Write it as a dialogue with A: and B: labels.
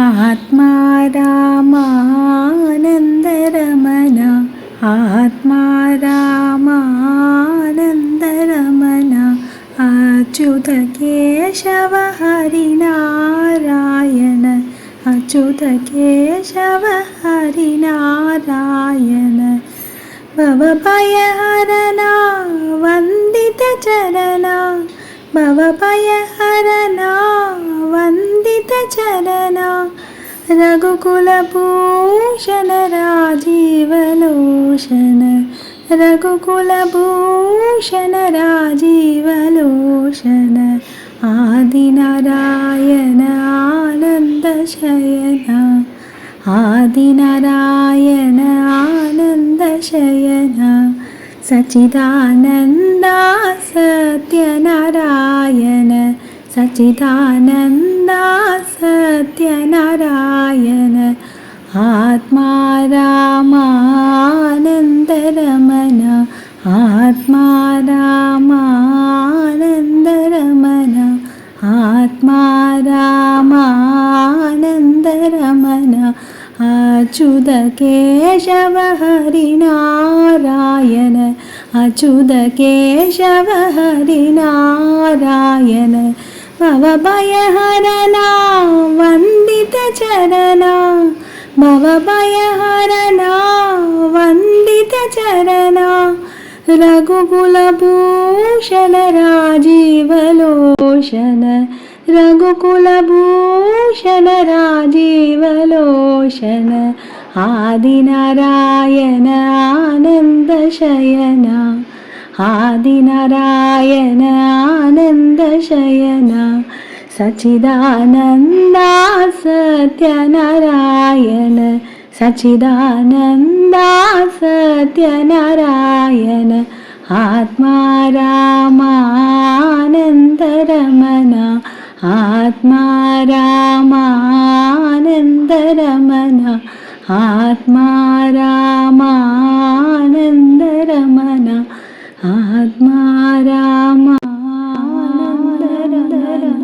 A: आत्मा रामानन्दरमण आत्मा रामानन्दरमण अच्युत केशव हरिनारायण अच्युत केशव हरिनारायण भवभयहरणा वन्दितचरणा भवभयहरणा वन्दितचरणा रघुकुलभूषण राजीवलोचन रघुकुलभूषण राजीवलोचन आदिनारायण आनन्दशयन आदिनारायण आनन्दशयन सच्चिदानन्दा सत्यनारायण सच्चिदानन्दा सत्यनारायण आत्मा रामानन्दरमण आत्मा रामानन्दरमण आत्मा रामानन्दरमण अच्युत केशव हरिनारायण अच्युत केशव हरिनारायण भवभयहरणा वन्दितचरणा भवभयहरणा वन्दितचरणा रघुकुलभूषण राजीवलोचन रघुकुलभूषण राजीवलोचन आदिनारायण आनन्दशयन आदिनारायण आनन्दशयन सच्चिदानन्दा सत्यनारायण सच्चिदानन्दा सत्यनारायण आत्मा रामानन्दरमण आत्मा रामानन्दरमण आत्मा रामा